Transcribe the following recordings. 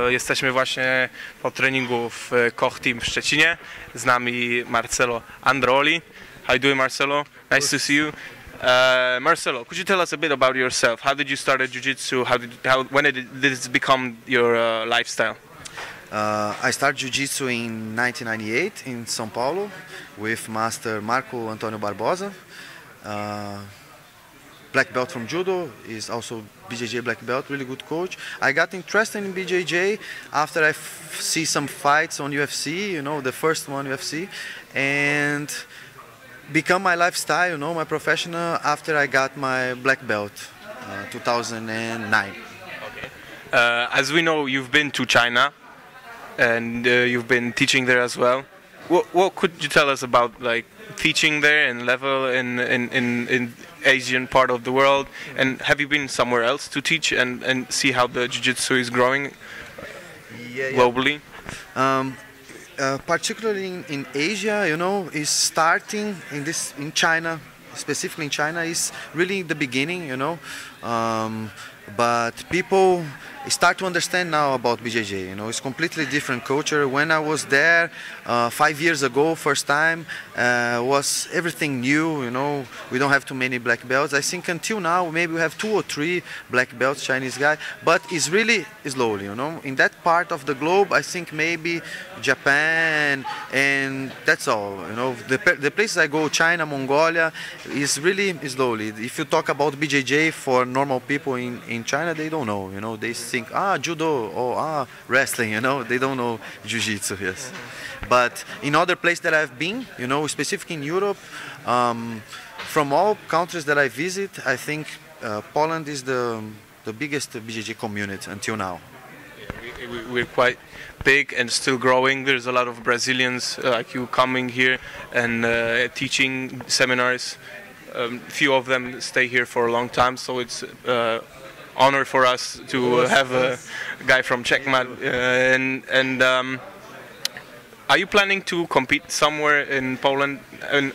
Jesteśmy właśnie po treningu w Koch Team w Szczecinie. Z nami Marcelo Andreoli. How you doing, Marcelo? Nice to see you. Marcelo, could you tell us a bit about yourself? How did you start at Jiu-Jitsu? When did this become your lifestyle? I started Jiu-Jitsu in 1998 in São Paulo with Master Marco Antônio Barbosa. Black belt from Judo, is also BJJ black belt, really good coach. I got interested in BJJ after I see some fights on UFC, you know, the first one UFC, and become my lifestyle, you know, my professional after I got my black belt, 2009. Okay. As we know, you've been to China and you've been teaching there as well. What could you tell us about like teaching there and level in Asian part of the world? And have you been somewhere else to teach and see how the Jiu-Jitsu is growing globally? Particularly in Asia, you know, is starting in China, specifically in China, is really the beginning, you know. But people start to understand now about BJJ, you know, it's completely different culture. When I was there 5 years ago, first time, was everything new, you know, we don't have too many black belts. I think until now, maybe we have 2 or 3 black belts, Chinese guy, but it's really slowly, you know. In that part of the globe, I think maybe Japan, and that's all, you know. The places I go, China, Mongolia, is really slowly. If you talk about BJJ for normal people in China, they don't know, you know, they think, judo, or wrestling, you know, they don't know jiu-jitsu, yes. But in other places that I've been, you know, specifically in Europe, from all countries that I visit, I think Poland is the biggest BJJ community until now. Yeah, we're quite big and still growing. There's a lot of Brazilians like you coming here and teaching seminars. Few of them stay here for a long time, so it's honor for us to have a guy from CheckMat. Are you planning to compete somewhere in Poland in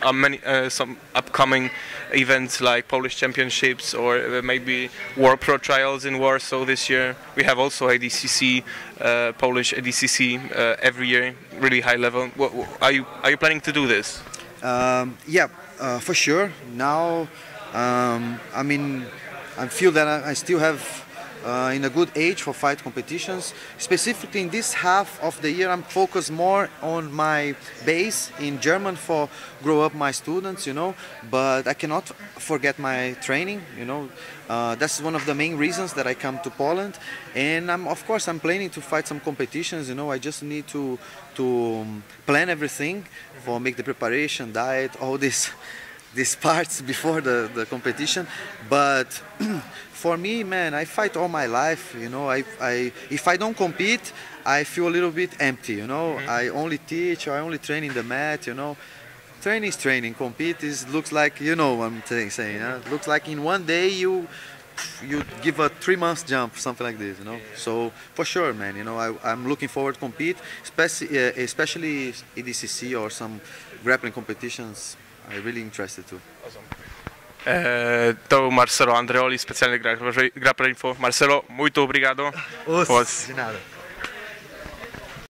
some upcoming events like Polish Championships or maybe War Pro Trials in Warsaw this year? We have also ADCC, Polish ADCC every year, really high level. Are you planning to do this? Yeah, for sure. Now, I mean, I feel that I still have in a good age for fight competitions. Specifically in this half of the year, I'm focused more on my base in German for grow up my students, you know, but I cannot forget my training, you know. That's one of the main reasons that I come to Poland, and of course I'm planning to fight some competitions, you know. I just need to plan everything for make the preparation, diet, all these parts before the competition. But for me, man, I fight all my life, you know. If I don't compete, I feel a little bit empty, you know. I only teach, or I only train in the mat, you know. Training is training, compete looks like, you know what I'm saying, looks like in one day you give a 3 months jump, something like this, you know. So for sure, man, you know, I'm looking forward to compete, especially EDCC or some grappling competitions. I'm really interested too. Awesome. To Marcelo Andreoli, specjalny grapplerINFO. Marcelo, muito obrigado. De nada.